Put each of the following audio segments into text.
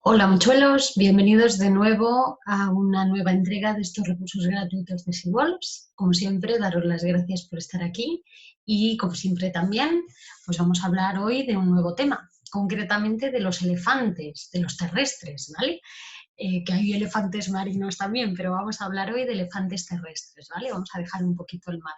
Hola mochuelos, bienvenidos de nuevo a una nueva entrega de estos recursos gratuitos de SeaWorlds. Como siempre, daros las gracias por estar aquí y como siempre también, pues vamos a hablar hoy de un nuevo tema, concretamente de los elefantes, de los terrestres, ¿vale? Que hay elefantes marinos también, pero vamos a hablar hoy de elefantes terrestres, ¿vale? Vamos a dejar un poquito el mar.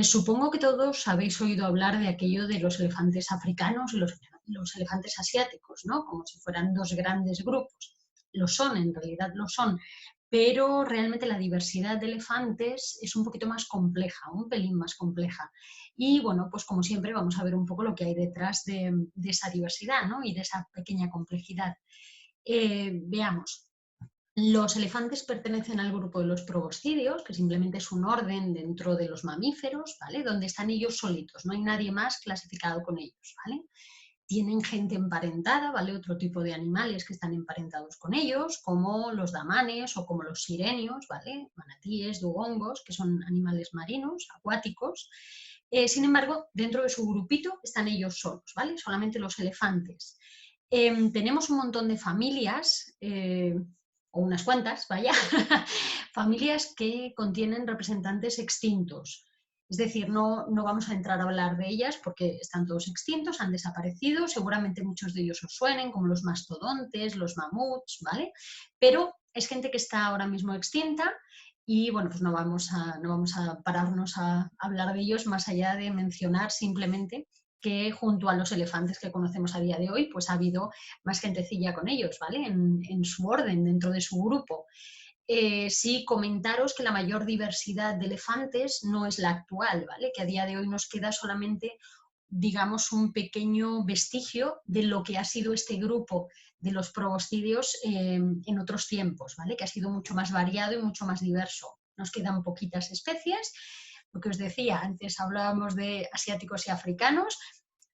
Supongo que todos habéis oído hablar de aquello de los elefantes africanos y los elefantes asiáticos, ¿no? Como si fueran dos grandes grupos. Lo son, en realidad lo son, pero realmente la diversidad de elefantes es un poquito más compleja, un pelín más compleja. Y bueno, pues como siempre vamos a ver un poco lo que hay detrás de esa diversidad, ¿no? Y de esa pequeña complejidad. Veamos. Los elefantes pertenecen al grupo de los proboscideos, que simplemente es un orden dentro de los mamíferos, ¿vale? Donde están ellos solitos, no hay nadie más clasificado con ellos, ¿vale? Tienen gente emparentada, ¿vale? Otro tipo de animales que están emparentados con ellos, como los damanes o como los sirenios, ¿vale? Manatíes, dugongos, que son animales marinos, acuáticos. Sin embargo, dentro de su grupito están ellos solos, ¿vale? Solamente los elefantes. Tenemos un montón de familias, o unas cuantas, vaya, familias que contienen representantes extintos. Es decir, no vamos a entrar a hablar de ellas porque están todos extintos, han desaparecido, seguramente muchos de ellos os suenen, como los mastodontes, los mamuts, ¿vale? Pero es gente que está ahora mismo extinta y bueno, pues no vamos a pararnos a hablar de ellos más allá de mencionar simplemente que junto a los elefantes que conocemos a día de hoy, pues ha habido más gentecilla con ellos, ¿vale? En su orden, dentro de su grupo. Sí, comentaros que la mayor diversidad de elefantes no es la actual, ¿vale? Que a día de hoy nos queda solamente, digamos, un pequeño vestigio de lo que ha sido este grupo de los proboscideos en otros tiempos, ¿vale? Que ha sido mucho más variado y mucho más diverso. Nos quedan poquitas especies. Lo que os decía, antes hablábamos de asiáticos y africanos.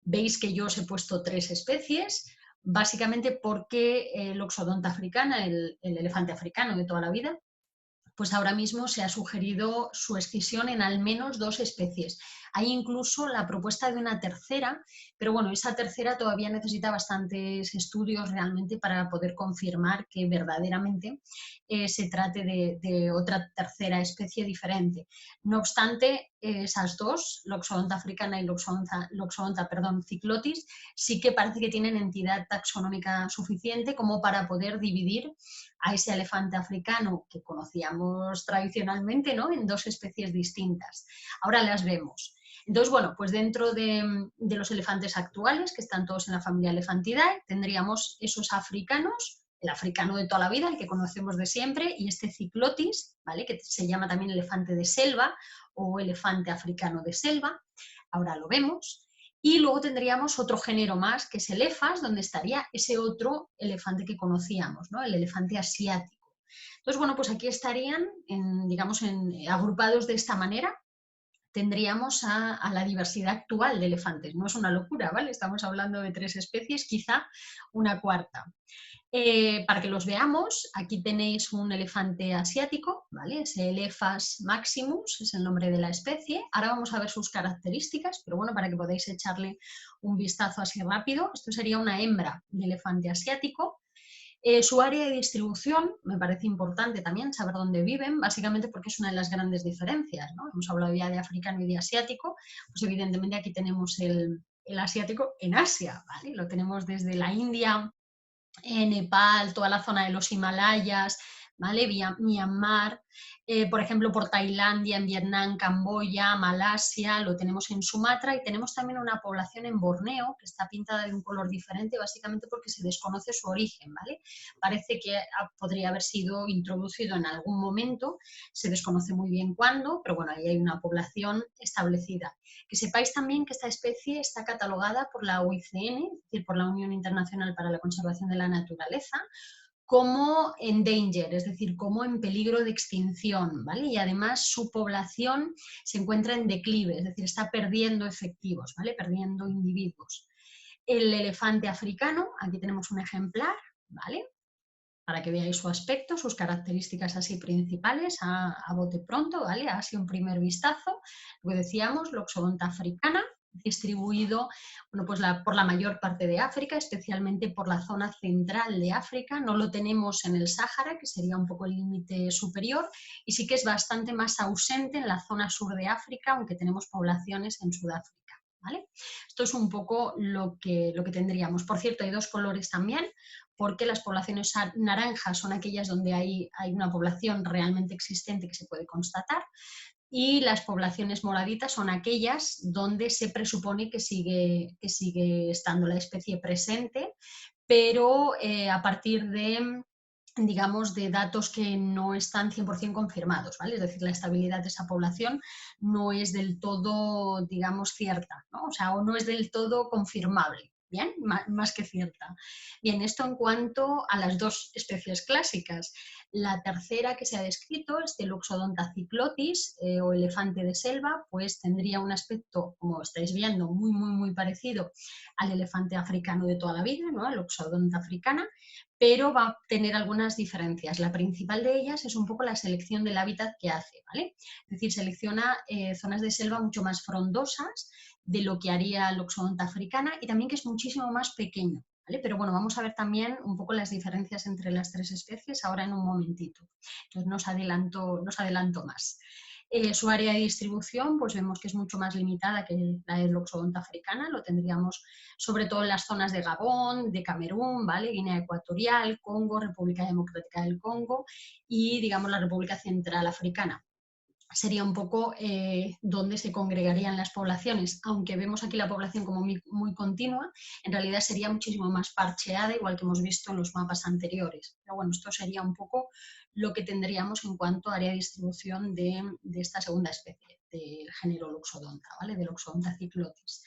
Veis que yo os he puesto 3 especies, básicamente porque el Oxodonta africana, el elefante africano de toda la vida, pues ahora mismo se ha sugerido su extinción en al menos 2 especies. Hay incluso la propuesta de una tercera, pero bueno, esa tercera todavía necesita bastantes estudios realmente para poder confirmar que verdaderamente se trate de otra tercera especie diferente. No obstante, esas dos, Loxodonta africana y Loxodonta, cyclotis, sí que parece que tienen entidad taxonómica suficiente como para poder dividir a ese elefante africano que conocíamos tradicionalmente, ¿no? En 2 especies distintas. Ahora las vemos. Entonces, bueno, pues dentro de los elefantes actuales, que están todos en la familia Elephantidae, tendríamos esos africanos, el africano de toda la vida, el que conocemos de siempre, y este ciclotis, ¿vale? Que se llama también elefante de selva o elefante africano de selva. Ahora lo vemos. Y luego tendríamos otro género más, que es el Ephas, donde estaría ese otro elefante que conocíamos, ¿no? El elefante asiático. Entonces, bueno, pues aquí estarían, digamos, agrupados de esta manera, tendríamos a la diversidad actual de elefantes. No es una locura, ¿vale? Estamos hablando de 3 especies, quizá una cuarta. Para que los veamos, aquí tenéis un elefante asiático, ¿vale? Es el Ephas maximus, es el nombre de la especie. Ahora vamos a ver sus características, pero bueno, para que podáis echarle un vistazo así rápido. Esto sería una hembra de elefante asiático. Su área de distribución me parece importante también saber dónde viven, básicamente porque es una de las grandes diferencias, ¿no? Hemos hablado ya de africano y de asiático, pues evidentemente aquí tenemos el asiático en Asia, ¿vale? Lo tenemos desde la India, Nepal, toda la zona de los Himalayas, ¿vale? Myanmar, por ejemplo, por Tailandia, en Vietnam, Camboya, Malasia, lo tenemos en Sumatra y tenemos también una población en Borneo que está pintada de un color diferente, básicamente porque se desconoce su origen, ¿vale? Parece que podría haber sido introducido en algún momento, se desconoce muy bien cuándo, pero bueno, ahí hay una población establecida. Que sepáis también que esta especie está catalogada por la UICN, es decir, por la Unión Internacional para la Conservación de la Naturaleza, como endanger, es decir, como en peligro de extinción, ¿vale? Y además su población se encuentra en declive, es decir, está perdiendo efectivos, ¿vale? Perdiendo individuos. El elefante africano, aquí tenemos un ejemplar, ¿vale? Para que veáis su aspecto, sus características así principales a bote pronto, ¿vale? Así un primer vistazo. Lo que decíamos, Loxodonta africana, distribuido bueno, pues por la mayor parte de África, especialmente por la zona central de África. No lo tenemos en el Sáhara, que sería un poco el límite superior, y sí que es bastante más ausente en la zona sur de África, aunque tenemos poblaciones en Sudáfrica. ¿Vale? Esto es un poco lo que tendríamos. Por cierto, hay dos colores también, porque las poblaciones naranjas son aquellas donde hay una población realmente existente que se puede constatar, y las poblaciones moraditas son aquellas donde se presupone que sigue estando la especie presente, pero a partir de, digamos, de datos que no están 100% confirmados, ¿vale? Es decir, la estabilidad de esa población no es del todo, digamos, cierta, ¿no? O sea, o no es del todo confirmable. Bien, más que cierta. Bien, esto en cuanto a las dos especies clásicas. La tercera que se ha descrito, este Loxodonta cyclotis o elefante de selva, pues tendría un aspecto, como estáis viendo, muy parecido al elefante africano de toda la vida, ¿no? El Loxodonta africana, pero va a tener algunas diferencias. La principal de ellas es un poco la selección del hábitat que hace, ¿vale? Es decir, selecciona zonas de selva mucho más frondosas de lo que haría Loxodonta africana, y también que es muchísimo más pequeño, ¿vale? Pero bueno, vamos a ver también un poco las diferencias entre las tres especies ahora en un momentito. Entonces no os adelanto más. Su área de distribución, pues vemos que es mucho más limitada que la de Loxodonta africana. Lo tendríamos sobre todo en las zonas de Gabón, de Camerún, ¿vale? Guinea Ecuatorial, Congo, República Democrática del Congo y, digamos, la República Central Africana. Sería un poco donde se congregarían las poblaciones. Aunque vemos aquí la población como muy continua, en realidad sería muchísimo más parcheada, igual que hemos visto en los mapas anteriores. Pero bueno, esto sería un poco lo que tendríamos en cuanto a área de distribución de esta segunda especie, del género Loxodonta, ¿vale? De Loxodonta cyclotis.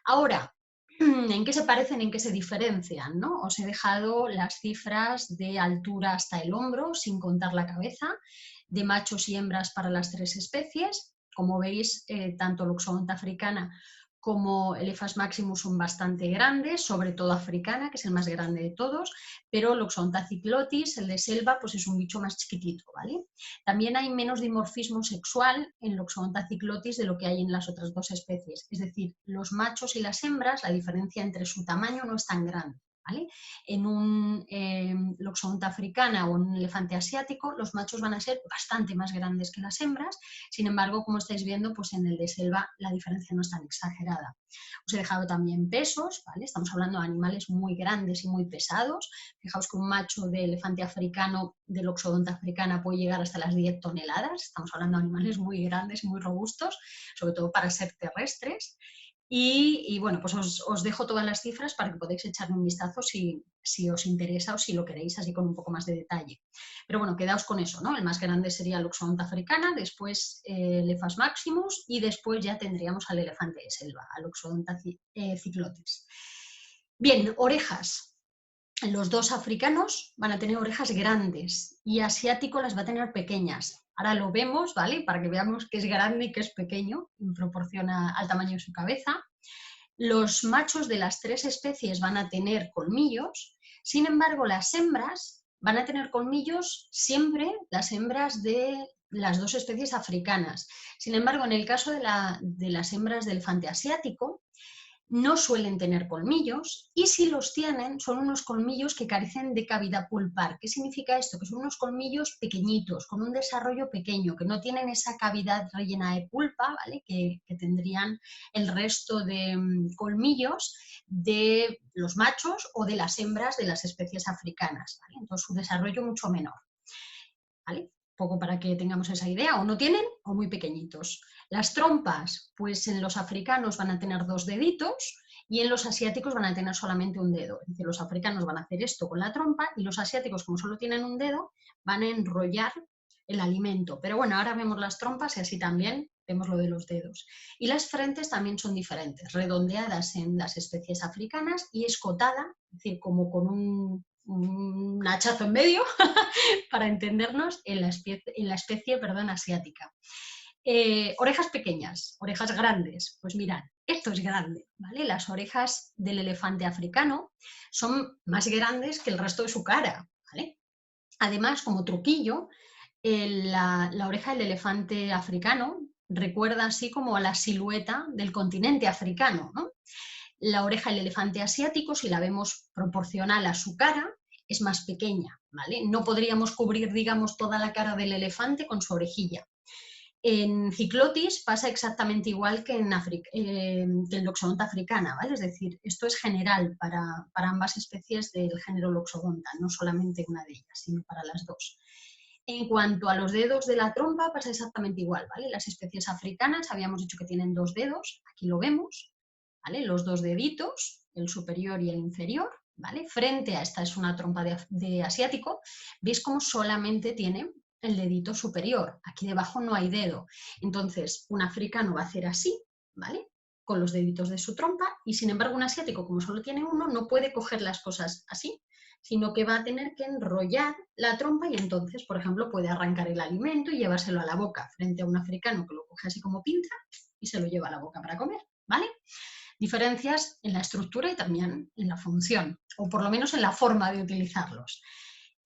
Ahora, ¿en qué se parecen, en qué se diferencian, ¿no? Os he dejado las cifras de altura hasta el hombro, sin contar la cabeza, de machos y hembras para las tres especies. Como veis, tanto Loxodonta africana como Elephas maximus son bastante grandes, sobre todo africana, que es el más grande de todos, pero Loxodonta cyclotis, el de selva, pues es un bicho más chiquitito, ¿vale? También hay menos dimorfismo sexual en Loxodonta cyclotis de lo que hay en las otras dos especies. Es decir, los machos y las hembras, la diferencia entre su tamaño no es tan grande, ¿vale? En un Loxodonta africana o en un elefante asiático, los machos van a ser bastante más grandes que las hembras. Sin embargo, como estáis viendo, pues en el de selva la diferencia no es tan exagerada. Os he dejado también pesos, ¿vale? Estamos hablando de animales muy grandes y muy pesados. Fijaos que un macho de elefante africano, de Loxodonta africana, puede llegar hasta las 10 toneladas. Estamos hablando de animales muy grandes y muy robustos, sobre todo para ser terrestres. Y bueno, pues os dejo todas las cifras para que podáis echarle un vistazo si os interesa o si lo queréis así con un poco más de detalle. Pero bueno, quedaos con eso, ¿no? El más grande sería Loxodonta africana, después Elephas maximus y después ya tendríamos al elefante de selva, al Loxodonta cyclotis. Bien, orejas. Los dos africanos van a tener orejas grandes y asiático las va a tener pequeñas. Ahora lo vemos, ¿vale? Para que veamos que es grande y que es pequeño en proporción al tamaño de su cabeza. Los machos de las tres especies van a tener colmillos, sin embargo las hembras van a tener colmillos siempre, las hembras de las dos especies africanas. Sin embargo, en el caso de las hembras del elefante asiático, no suelen tener colmillos y si los tienen son unos colmillos que carecen de cavidad pulpar. ¿Qué significa esto? Que son unos colmillos pequeñitos, con un desarrollo pequeño, que no tienen esa cavidad rellena de pulpa, ¿vale? que tendrían el resto de colmillos de los machos o de las hembras de las especies africanas, ¿vale? Entonces su desarrollo mucho menor, ¿vale? Poco para que tengamos esa idea, o no tienen o muy pequeñitos. Las trompas, pues en los africanos van a tener 2 deditos y en los asiáticos van a tener solamente un dedo. Es decir, los africanos van a hacer esto con la trompa y los asiáticos, como solo tienen un dedo, van a enrollar el alimento. Pero bueno, ahora vemos las trompas y así también vemos lo de los dedos. Y las frentes también son diferentes, redondeadas en las especies africanas y escotada, es decir, como con un hachazo en medio, para entendernos, en la especie asiática. Orejas pequeñas, orejas grandes. Pues mirad, esto es grande, ¿vale? Las orejas del elefante africano son más grandes que el resto de su cara, ¿vale? Además, como truquillo, la oreja del elefante africano recuerda así como a la silueta del continente africano, ¿no? La oreja del elefante asiático, si la vemos proporcional a su cara, es más pequeña, ¿vale? No podríamos cubrir, digamos, toda la cara del elefante con su orejilla. En Cyclotis pasa exactamente igual que en Loxodonta africana, ¿vale? Es decir, esto es general para ambas especies del género Loxodonta, no solamente una de ellas, sino para las dos. En cuanto a los dedos de la trompa, pasa exactamente igual, ¿vale? Las especies africanas habíamos dicho que tienen 2 dedos, aquí lo vemos, ¿vale? Los 2 deditos, el superior y el inferior, ¿vale? Frente a esta es una trompa de asiático, veis cómo solamente tiene el dedito superior, aquí debajo no hay dedo. Entonces, un africano va a hacer así, ¿vale? Con los deditos de su trompa, y sin embargo un asiático, como solo tiene uno, no puede coger las cosas así, sino que va a tener que enrollar la trompa y entonces, por ejemplo, puede arrancar el alimento y llevárselo a la boca, frente a un africano que lo coge así como pinza y se lo lleva a la boca para comer, ¿vale? Diferencias en la estructura y también en la función, o por lo menos en la forma de utilizarlos.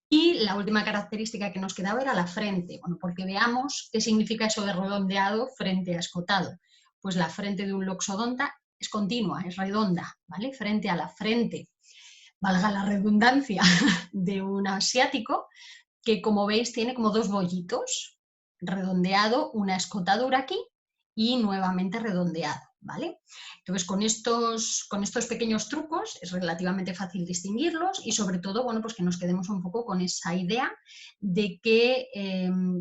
Y la última característica que nos quedaba era la frente, bueno, porque veamos qué significa eso de redondeado frente a escotado. Pues la frente de un loxodonta es continua, es redonda, ¿vale? Frente a la frente, valga la redundancia, de un asiático, que como veis tiene como 2 bollitos, redondeado, una escotadura aquí y nuevamente redondeado, ¿vale? Entonces con estos pequeños trucos es relativamente fácil distinguirlos y sobre todo, bueno, pues que nos quedemos un poco con esa idea de que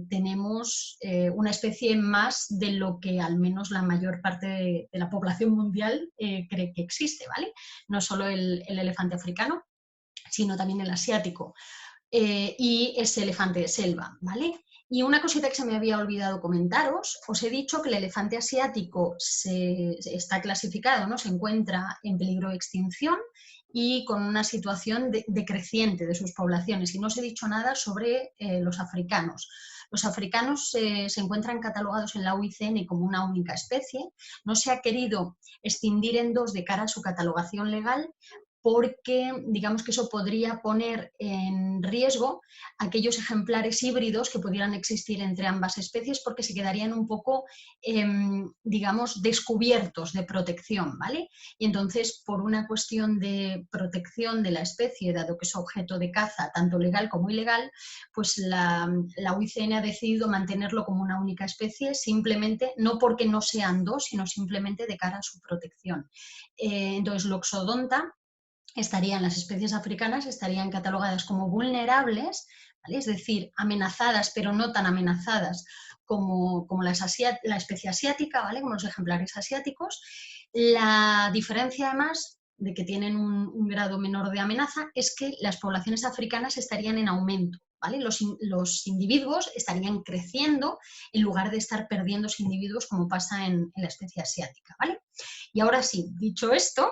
tenemos una especie más de lo que al menos la mayor parte de la población mundial cree que existe, ¿vale? No solo el elefante africano, sino también el asiático. Y ese elefante de selva, ¿vale? Y una cosita que se me había olvidado comentaros, os he dicho que el elefante asiático está clasificado, ¿no? Se encuentra en peligro de extinción y con una situación decreciente de sus poblaciones. Y no os he dicho nada sobre los africanos. Los africanos se encuentran catalogados en la UICN como una única especie. No se ha querido extinguir en 2 de cara a su catalogación legal, porque digamos que eso podría poner en riesgo aquellos ejemplares híbridos que pudieran existir entre ambas especies, porque se quedarían un poco, digamos, descubiertos de protección, ¿vale? Y entonces, por una cuestión de protección de la especie, dado que es objeto de caza, tanto legal como ilegal, pues la UICN ha decidido mantenerlo como una única especie, simplemente, no porque no sean 2, sino simplemente de cara a su protección. Entonces, Loxodonta las especies africanas estarían catalogadas como vulnerables, ¿vale? Es decir, amenazadas, pero no tan amenazadas como la especie asiática, ¿vale? Como los ejemplares asiáticos. La diferencia, además, de que tienen un grado menor de amenaza, es que las poblaciones africanas estarían en aumento, ¿vale? Los individuos estarían creciendo en lugar de estar perdiendo los individuos como pasa en la especie asiática, ¿vale? Y ahora sí, dicho esto,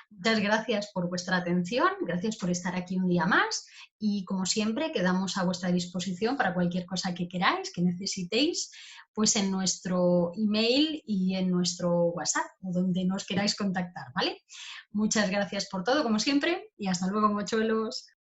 muchas gracias por vuestra atención, gracias por estar aquí un día más y como siempre quedamos a vuestra disposición para cualquier cosa que queráis, que necesitéis, pues en nuestro email y en nuestro WhatsApp o donde nos queráis contactar, ¿vale? Muchas gracias por todo como siempre y hasta luego, mochuelos.